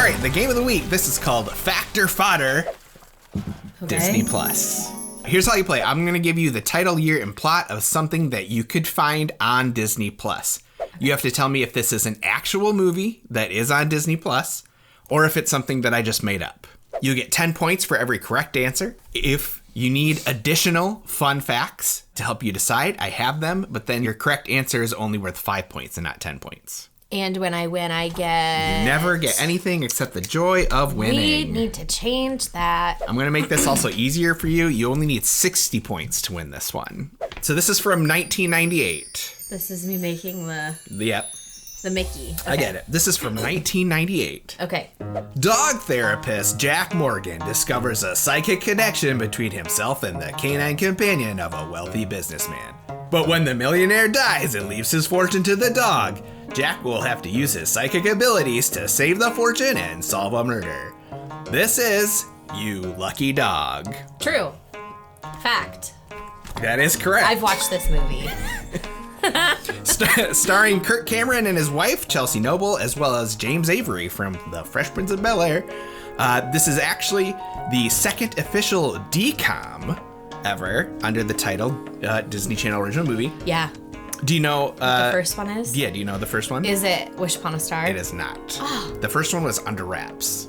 right, the game of the week. This is called Fact or Fodder. Okay. Disney Plus. Here's how you play. I'm going to give you the title, year, and plot of something that you could find on Disney Plus. You have to tell me if this is an actual movie that is on Disney Plus, or if it's something that I just made up. You get 10 points for every correct answer. If you need additional fun facts to help you decide, I have them, but then your correct answer is only worth 5 points and not 10 points. And when I win, I get... You never get anything except the joy of winning. We need to change that. I'm going to make this also easier for you. You only need 60 points to win this one. So this is from 1998. This is me making the Mickey. Okay. I get it. This is from 1998. Okay. Dog therapist Jack Morgan discovers a psychic connection between himself and the canine companion of a wealthy businessman. But when the millionaire dies and leaves his fortune to the dog, Jack will have to use his psychic abilities to save the fortune and solve a murder. This is You Lucky Dog. True. Fact. That is correct. I've watched this movie. Starring Kirk Cameron and his wife, Chelsea Noble, as well as James Avery from The Fresh Prince of Bel-Air. This is actually the second official DCOM ever under the title Disney Channel Original Movie. Yeah. Do you know... the first one is? Yeah, do you know the first one? Is it Wish Upon a Star? It is not. Oh. The first one was Under Wraps.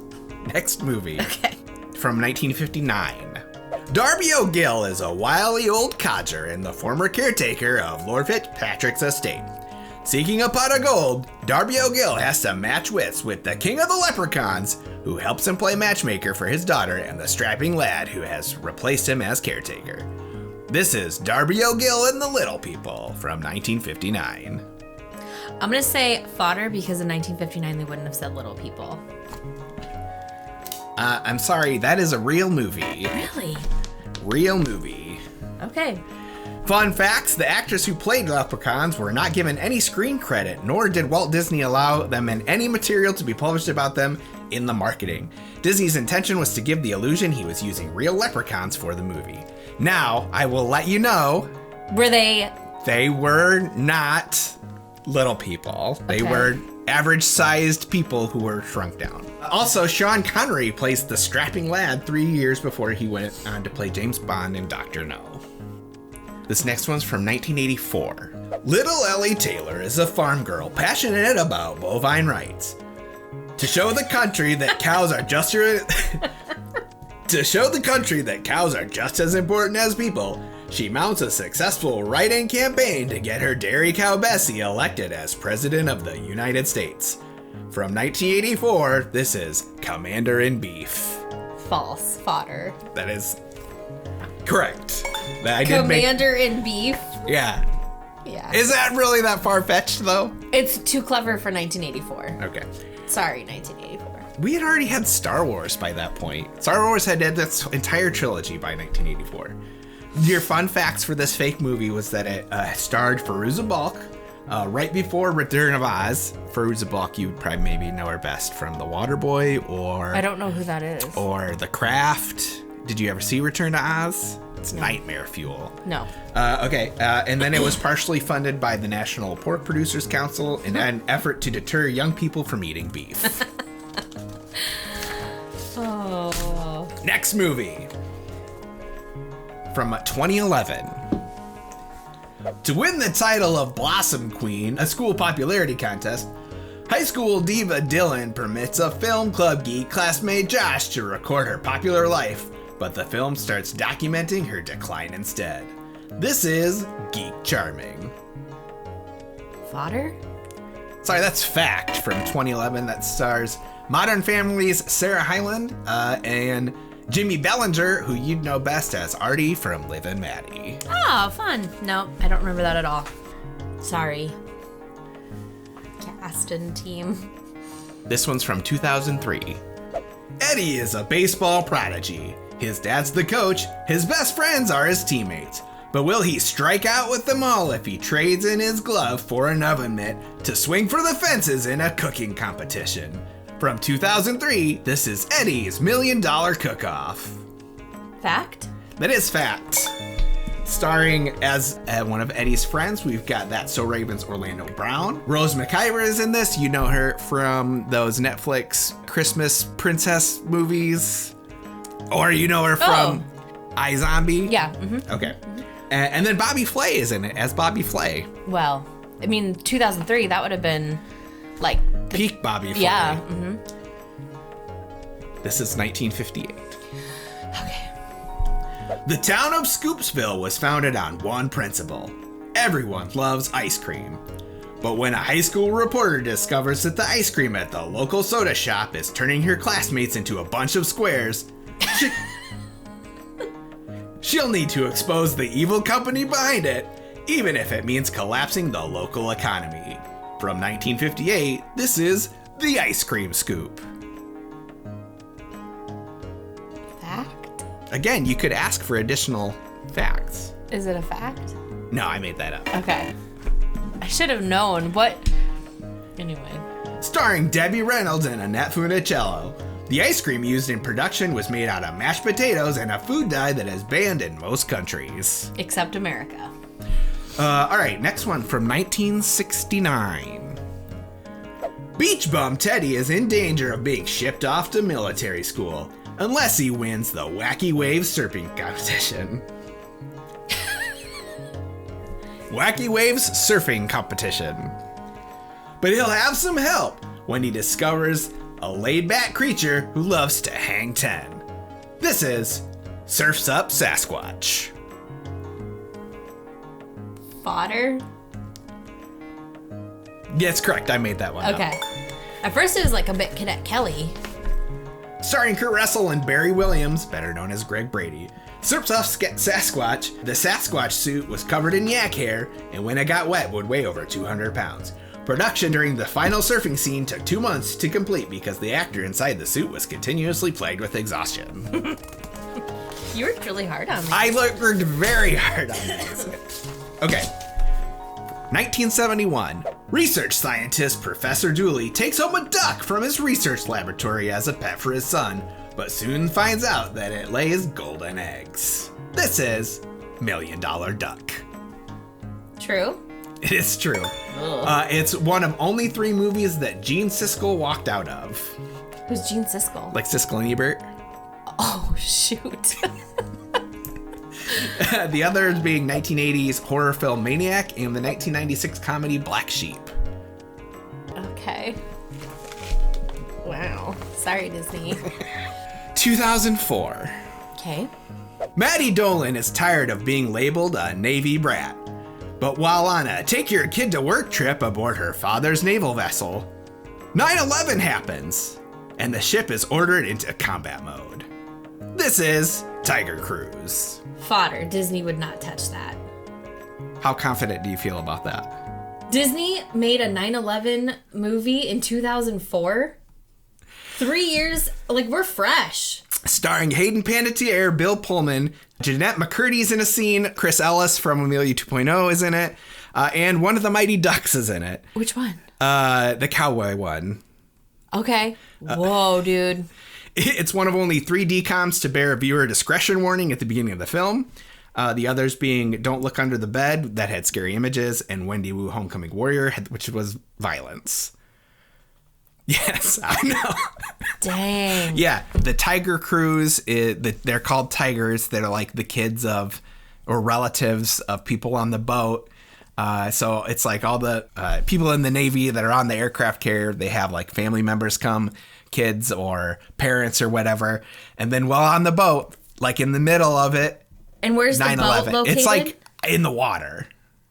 Next movie. Okay. From 1959. Darby O'Gill is a wily old codger and the former caretaker of Lord Fitzpatrick's estate. Seeking a pot of gold, Darby O'Gill has to match wits with the king of the leprechauns, who helps him play matchmaker for his daughter and the strapping lad who has replaced him as caretaker. This is Darby O'Gill and the Little People from 1959. I'm going to say Fodder because in 1959 they wouldn't have said Little People. I'm sorry, that is a real movie. Really? Real movie. Okay. Fun facts, the actors who played leprechauns were not given any screen credit, nor did Walt Disney allow them in any material to be published about them in the marketing. Disney's intention was to give the illusion he was using real leprechauns for the movie. Now, I will let you know. Were they? They were not little people. They were average-sized people who were shrunk down. Also, Sean Connery plays the strapping lad 3 years before he went on to play James Bond in Dr. No. This next one's from 1984. Little Ellie Taylor is a farm girl passionate about bovine rights. To show the country that cows are just as important as people, she mounts a successful write-in campaign to get her dairy cow Bessie elected as President of the United States. From 1984, this is Commander-in-Beef. False. Fodder. That is correct. Commander-in-Beef? Yeah. Yeah. Is that really that far-fetched, though? It's too clever for 1984. Okay. Sorry, 1984. We had already had Star Wars by that point. Star Wars had this entire trilogy by 1984. Your fun facts for this fake movie was that it starred Fairuza Balk. Right before Return of Oz, Fairuza Balk, you would probably maybe know her best from The Waterboy or... I don't know who that is. Or The Craft. Did you ever see Return to Oz? It's nightmare fuel. No. Okay, and then it was partially funded by the National Pork Producers Council in an effort to deter young people from eating beef. Oh. Next movie. From 2011. To win the title of Blossom Queen, a school popularity contest, high school diva Dylan permits a film club geek classmate Josh to record her popular life, but the film starts documenting her decline instead. This is Geek Charming. Fodder? Sorry, that's Fact from 2011 that stars Modern Family's Sarah Hyland and Jimmy Bellinger, who you'd know best as Artie from Liv and Maddie. Oh, fun. No, I don't remember that at all. Sorry. Cast and team. This one's from 2003. Eddie is a baseball prodigy. His dad's the coach, his best friends are his teammates. But will he strike out with them all if he trades in his glove for an oven mitt to swing for the fences in a cooking competition? From 2003, this is Eddie's $1 Million Cook-Off. Fact? That is fact. Starring as one of Eddie's friends, we've got That's So Raven's Orlando Brown. Rose McIver is in this. You know her from those Netflix Christmas princess movies. Or you know her from iZombie. Yeah. Mm-hmm. Okay. And then Bobby Flay is in it as Bobby Flay. Well, I mean, 2003, that would have been like... Peak Bobby Flay. Yeah. Mm-hmm. This is 1958. Okay. The town of Scoopsville was founded on one principle. Everyone loves ice cream. But when a high school reporter discovers that the ice cream at the local soda shop is turning her classmates into a bunch of squares, she'll need to expose the evil company behind it, even if it means collapsing the local economy. From 1958, this is The Ice Cream Scoop. Fact? Again, you could ask for additional facts. Is it a fact? No, I made that up. Okay. I should have known. What? Anyway. Starring Debbie Reynolds and Annette Funicello. The ice cream used in production was made out of mashed potatoes and a food dye that is banned in most countries. Except America. All right, next one from 1969. Beach bum Teddy is in danger of being shipped off to military school unless he wins the Wacky Waves surfing competition. Wacky Waves surfing competition. But he'll have some help when he discovers a laid-back creature who loves to hang 10. This is Surf's Up Sasquatch. Fodder? Yes, correct. I made that one up. Okay. At first it was like a bit Cadet Kelly. Starring Kurt Russell and Barry Williams, better known as Greg Brady. Surf's Up Sasquatch. The Sasquatch suit was covered in yak hair, and when it got wet would weigh over 200 pounds. Production during the final surfing scene took 2 months to complete because the actor inside the suit was continuously plagued with exhaustion. You worked really hard on this. I worked very hard on this. Okay. 1971. Research scientist Professor Dooley takes home a duck from his research laboratory as a pet for his son, but soon finds out that it lays golden eggs. This is $1 Million Duck. True? It is true. It's one of only 3 movies that Gene Siskel walked out of. Who's Gene Siskel? Like Siskel and Ebert. Oh, shoot. The others being 1980s horror film Maniac and the 1996 comedy Black Sheep. Okay. Wow. Sorry, Disney. 2004. Okay. Maddie Dolan is tired of being labeled a Navy brat. But while on a take your kid to work trip aboard her father's naval vessel, 9/11 happens, and the ship is ordered into combat mode. This is Tiger Cruise. Fodder. Disney would not touch that. How confident do you feel about that? Disney made a 9/11 movie in 2004. 3 years, like, we're fresh. Starring Hayden Panettiere, Bill Pullman, Jeanette McCurdy's in a scene, Chris Ellis from Amelia 2.0 is in it, and one of the Mighty Ducks is in it. Which one? The cowboy one. Okay. Whoa, dude. It's one of only 3 DCOMs to bear a viewer discretion warning at the beginning of the film. The others being Don't Look Under the Bed, that had scary images, and Wendy Wu Homecoming Warrior, which was violence. Yes, I know. Dang. Yeah, the Tiger Cruise, they're called Tigers. They're like the kids of, or relatives of people on the boat. So it's like all the people in the Navy that are on the aircraft carrier, they have like family members come, kids or parents or whatever. And then while on the boat, like in the middle of it, And where's the boat located? It's like in the water.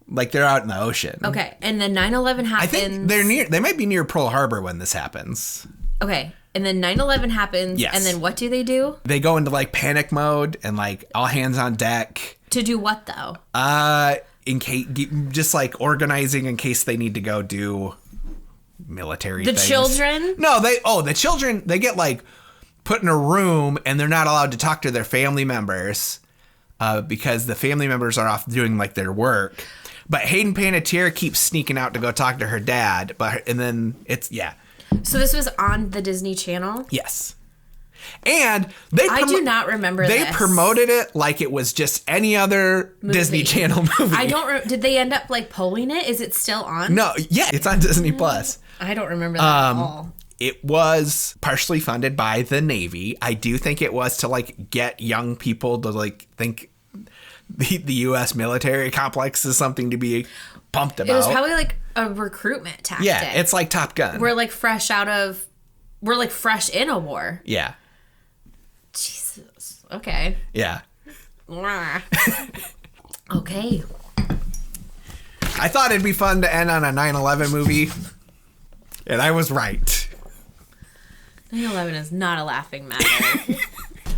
Like they're out in the ocean. Okay, and then 9/11 happens. I think they might be near Pearl Harbor when this happens. Okay, and then 9/11 happens. Yes. And then what do they do? They go into like panic mode and like all hands on deck. To do what though? In case, just like organizing in case they need to go do military things. The children? No, the children, they get like put in a room and they're not allowed to talk to their family members because the family members are off doing like their work. But Hayden Panettiere keeps sneaking out to go talk to her dad. And then it's, yeah. So this was on the Disney Channel? Yes. And I do not remember They this. promoted it like it was just any other Disney Channel movie. I don't. Did they end up like pulling it? Is it still on? No, yeah, it's on Disney Plus. I don't remember that at all. It was partially funded by the Navy. I do think it was to like get young people to like think the U.S. military complex is something to be pumped about. It was probably like a recruitment tactic. Yeah, it's like Top Gun. We're like fresh in a war. Yeah. Jesus. Okay. Yeah. Okay. I thought it'd be fun to end on a 9/11 movie, and I was right. 9/11 is not a laughing matter.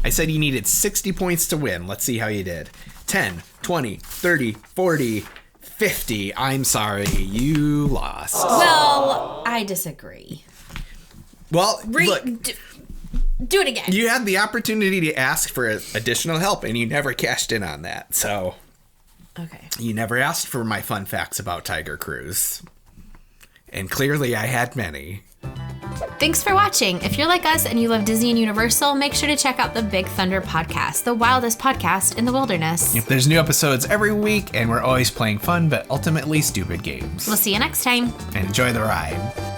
I said you needed 60 points to win. Let's see how you did. 10, 20, 30, 40, 50. I'm sorry, you lost. Well, I disagree. Well, look, do it again. you had the opportunity to ask for additional help, and you never cashed in on that. So, okay. you never asked for my fun facts about Tiger Cruise. And clearly I had many. Thanks for watching. If you're like us and you love Disney and Universal, make sure to check out the Big Thunder podcast, the wildest podcast in the wilderness. There's new episodes every week, and we're always playing fun but ultimately stupid games. We'll see you next time. And enjoy the ride.